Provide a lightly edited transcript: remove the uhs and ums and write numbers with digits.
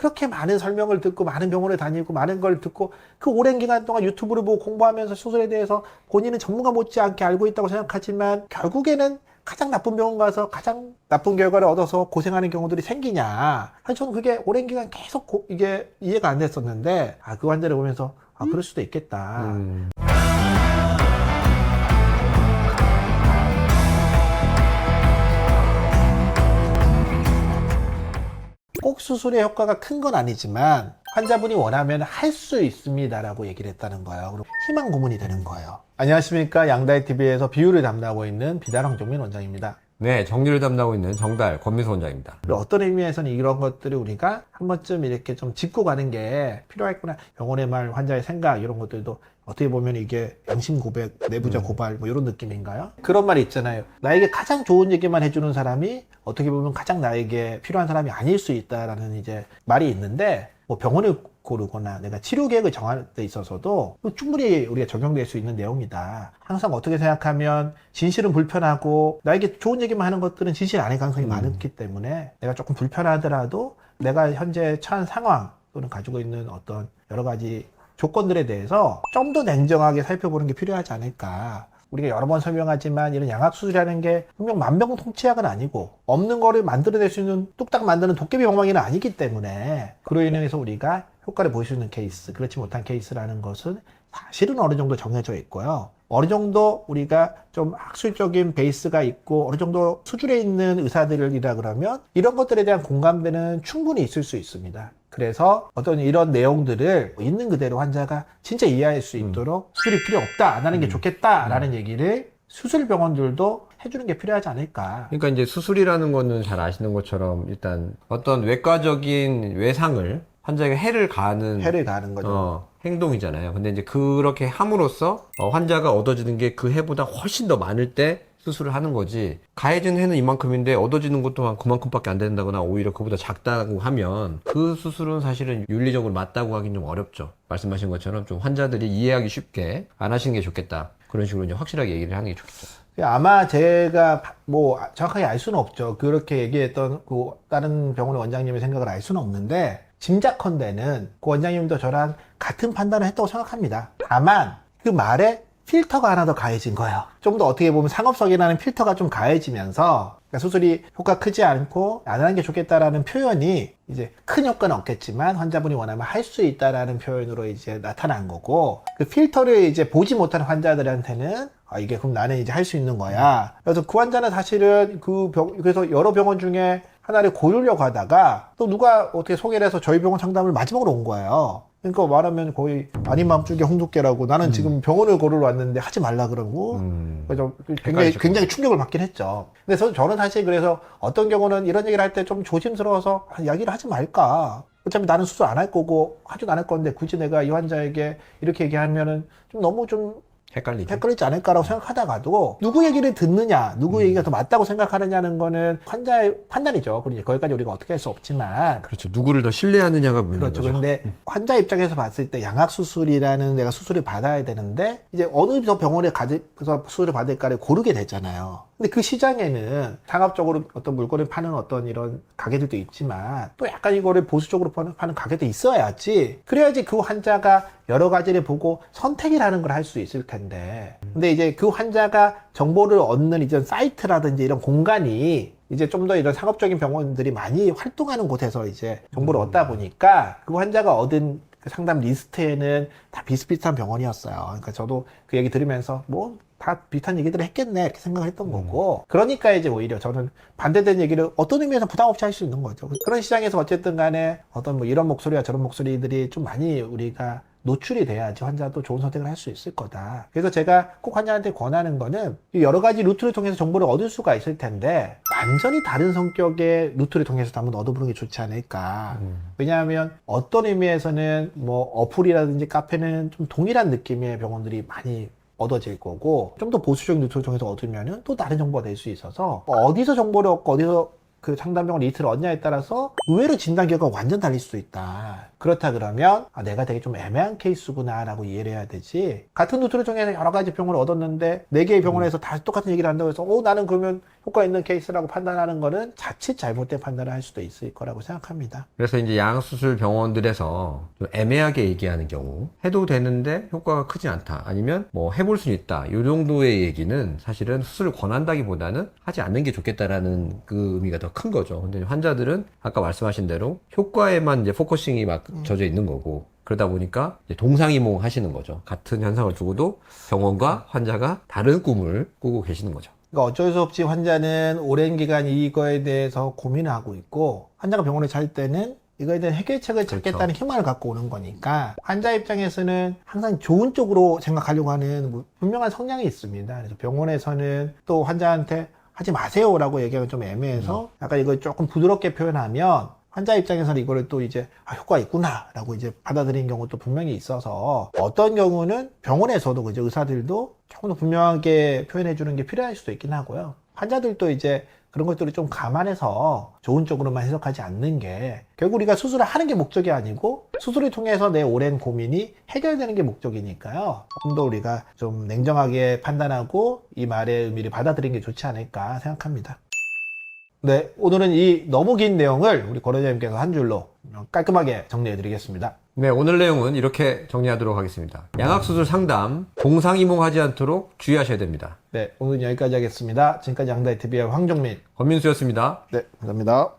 그렇게 많은 설명을 듣고 많은 병원에 다니고 많은 걸 듣고 그 오랜 기간 동안 유튜브를 보고 공부하면서 수술에 대해서 본인은 전문가 못지않게 알고 있다고 생각하지만 결국에는 가장 나쁜 병원 가서 가장 나쁜 결과를 얻어서 고생하는 경우들이 생기냐. 사실 저는 그게 오랜 기간 계속 이게 이해가 안 됐었는데, 그 환자를 보면서, 그럴 수도 있겠다. 꼭 수술의 효과가 큰 건 아니지만 환자분이 원하면 할 수 있습니다라고 얘기를 했다는 거예요. 그리고 희망 고문이 되는 거예요. 안녕하십니까. 양다이TV에서 비유를 담당하고 있는 비달 황종민 원장입니다. 네, 정리를 담당하고 있는 정달 권미수 원장입니다. 어떤 의미에서는 이런 것들을 우리가 한 번쯤 이렇게 좀 짚고 가는 게 필요하겠구나. 병원의 말, 환자의 생각 이런 것들도 어떻게 보면 이게 양심 고백, 내부자 고발 뭐 이런 느낌인가요? 그런 말이 있잖아요. 나에게 가장 좋은 얘기만 해주는 사람이 어떻게 보면 가장 나에게 필요한 사람이 아닐 수 있다라는 이제 말이 있는데, 뭐 병원을 고르거나 내가 치료 계획을 정할 때 있어서도 충분히 우리가 적용될 수 있는 내용이다. 항상 어떻게 생각하면 진실은 불편하고 나에게 좋은 얘기만 하는 것들은 진실 아닐 가능성이 많기 때문에 내가 조금 불편하더라도 내가 현재 처한 상황 또는 가지고 있는 어떤 여러 가지 조건들에 대해서 좀 더 냉정하게 살펴보는 게 필요하지 않을까. 우리가 여러 번 설명하지만 이런 양악수술이라는 게 분명 만병통치약은 아니고 없는 거를 만들어낼 수 있는 뚝딱 만드는 도깨비 방망이는 아니기 때문에 그로 인해서 우리가 효과를 볼 수 있는 케이스, 그렇지 못한 케이스라는 것은 사실은 어느 정도 정해져 있고요. 어느 정도 우리가 좀 학술적인 베이스가 있고 어느 정도 수준에 있는 의사들이라 그러면 이런 것들에 대한 공감대는 충분히 있을 수 있습니다. 그래서 어떤 이런 내용들을 있는 그대로 환자가 진짜 이해할 수 있도록 수술이 필요 없다, 안 하는 게 좋겠다라는 얘기를 수술병원들도 해주는 게 필요하지 않을까. 그러니까 이제 수술이라는 거는 잘 아시는 것처럼 일단 어떤 외과적인 외상을 환자에게 해를 가하는 거죠. 행동이잖아요. 근데 이제 그렇게 함으로써 환자가 얻어지는 게 그 해보다 훨씬 더 많을 때 수술을 하는 거지. 가해진 해는 이만큼인데 얻어지는 것도 그만큼밖에 안 된다거나 오히려 그보다 작다고 하면 그 수술은 사실은 윤리적으로 맞다고 하긴 좀 어렵죠. 말씀하신 것처럼 좀 환자들이 이해하기 쉽게 안 하시는 게 좋겠다. 그런 식으로 이제 확실하게 얘기를 하는 게 좋겠죠. 아마 제가 뭐 정확하게 알 수는 없죠. 그렇게 얘기했던 그 다른 병원의 원장님의 생각을 알 수는 없는데 짐작컨대는 그 원장님도 저랑 같은 판단을 했다고 생각합니다. 다만 그 말에 필터가 하나 더 가해진 거예요. 좀 더 어떻게 보면 상업성이라는 필터가 좀 가해지면서 그러니까 수술이 효과 크지 않고 안 하는 게 좋겠다라는 표현이 이제 큰 효과는 없겠지만 환자분이 원하면 할 수 있다라는 표현으로 이제 나타난 거고, 그 필터를 이제 보지 못하는 환자들한테는 이게 그럼 나는 이제 할 수 있는 거야. 그래서 그 환자는 사실은 그래서 여러 병원 중에 하나를 고르려고 하다가 또 누가 어떻게 소개를 해서 저희 병원 상담을 마지막으로 온 거예요. 그러니까 말하면 거의 아닌 마음 쪽에 홍두깨라고, 나는 지금 병원을 고르러 왔는데 하지 말라 그러고, 그래서 굉장히 충격을 받긴 했죠. 근데 저는 사실 그래서 어떤 경우는 이런 얘기를 할 때 좀 조심스러워서 이야기를 하지 말까. 어차피 나는 수술 안 할 거고 하지도 않을 건데 굳이 내가 이 환자에게 이렇게 얘기하면은 좀 너무 좀 헷갈리지 않을까라고 생각하다가도 누구 얘기를 듣느냐, 누구 얘기가 더 맞다고 생각하느냐는 거는 환자의 판단이죠. 그러니 거기까지 우리가 어떻게 할 수 없지만. 그렇죠. 누구를 더 신뢰하느냐가 문제죠. 그렇죠. 근데 환자 입장에서 봤을 때 양악수술이라는 내가 수술을 받아야 되는데 이제 어느 병원에 가서 수술을 받을까를 고르게 되잖아요. 근데 그 시장에는 상업적으로 어떤 물건을 파는 어떤 이런 가게들도 있지만 또 약간 이거를 보수적으로 파는 가게도 있어야지, 그래야지 그 환자가 여러 가지를 보고 선택이라는 걸 할 수 있을 텐데. 근데 이제 그 환자가 정보를 얻는 이런 사이트라든지 이런 공간이 이제 좀 더 이런 상업적인 병원들이 많이 활동하는 곳에서 이제 정보를 얻다 보니까 그 환자가 얻은 그 상담 리스트에는 다 비슷비슷한 병원이었어요. 그러니까 저도 그 얘기 들으면서 뭐 다 비슷한 얘기들을 했겠네 이렇게 생각을 했던 거고, 그러니까 이제 오히려 저는 반대된 얘기를 어떤 의미에서 부담 없이 할 수 있는 거죠. 그런 시장에서 어쨌든 간에 어떤 뭐 이런 목소리와 저런 목소리들이 좀 많이 우리가 노출이 돼야지 환자도 좋은 선택을 할 수 있을 거다. 그래서 제가 꼭 환자한테 권하는 거는 여러 가지 루트를 통해서 정보를 얻을 수가 있을 텐데 완전히 다른 성격의 루트를 통해서 한번 얻어보는 게 좋지 않을까. 왜냐하면 어떤 의미에서는 뭐 어플이라든지 카페는 좀 동일한 느낌의 병원들이 많이 얻어질 거고, 좀 더 보수적인 루트를 통해서 얻으면은 또 다른 정보가 될 수 있어서 어디서 정보를 얻고 어디서 그 상담병원 리스트를 얻냐에 따라서 의외로 진단 결과가 완전 달릴 수도 있다. 그렇다 그러면 내가 되게 좀 애매한 케이스구나 라고 이해를 해야 되지, 같은 루트를 통해서 여러 가지 병원을 얻었는데 4개의 병원에서 다 똑같은 얘기를 한다고 해서 나는 그러면 효과 있는 케이스라고 판단하는 거는 자칫 잘못된 판단을 할 수도 있을 거라고 생각합니다. 그래서 이제 양악수술 병원들에서 좀 애매하게 얘기하는 경우, 해도 되는데 효과가 크지 않다, 아니면 뭐 해볼 수 있다, 이 정도의 얘기는 사실은 수술을 권한다기보다는 하지 않는 게 좋겠다라는 그 의미가 더 큰 거죠. 근데 환자들은 아까 말씀하신 대로 효과에만 이제 포커싱이 막 젖어 있는 거고, 그러다 보니까 이제 동상이몽 하시는 거죠. 같은 현상을 두고도 병원과 환자가 다른 꿈을 꾸고 계시는 거죠. 그러니까 어쩔 수 없이 환자는 오랜 기간 이거에 대해서 고민을 하고 있고, 환자가 병원에 잘 때는 이거에 대한 해결책을 찾겠다는 희망을 갖고 오는 거니까, 환자 입장에서는 항상 좋은 쪽으로 생각하려고 하는 분명한 성향이 있습니다. 그래서 병원에서는 또 환자한테 하지 마세요라고 얘기하면 좀 애매해서 약간 이걸 조금 부드럽게 표현하면 환자 입장에서는 이거를 또 이제 효과가 있구나 라고 이제 받아들이는 경우도 분명히 있어서, 어떤 경우는 병원에서도 그죠, 의사들도 조금 더 분명하게 표현해 주는 게 필요할 수도 있긴 하고요. 환자들도 이제 그런 것들을 좀 감안해서 좋은 쪽으로만 해석하지 않는 게, 결국 우리가 수술을 하는 게 목적이 아니고 수술을 통해서 내 오랜 고민이 해결되는 게 목적이니까요. 조금 더 우리가 좀 냉정하게 판단하고 이 말의 의미를 받아들이는 게 좋지 않을까 생각합니다. 네, 오늘은 이 너무 긴 내용을 우리 권원장님께서 한 줄로 깔끔하게 정리해 드리겠습니다. 네, 오늘 내용은 이렇게 정리하도록 하겠습니다. 양악수술 상담, 동상이몽하지 않도록 주의하셔야 됩니다. 네, 오늘 여기까지 하겠습니다. 지금까지 양다이TV의 황정민, 권민수였습니다. 네, 감사합니다.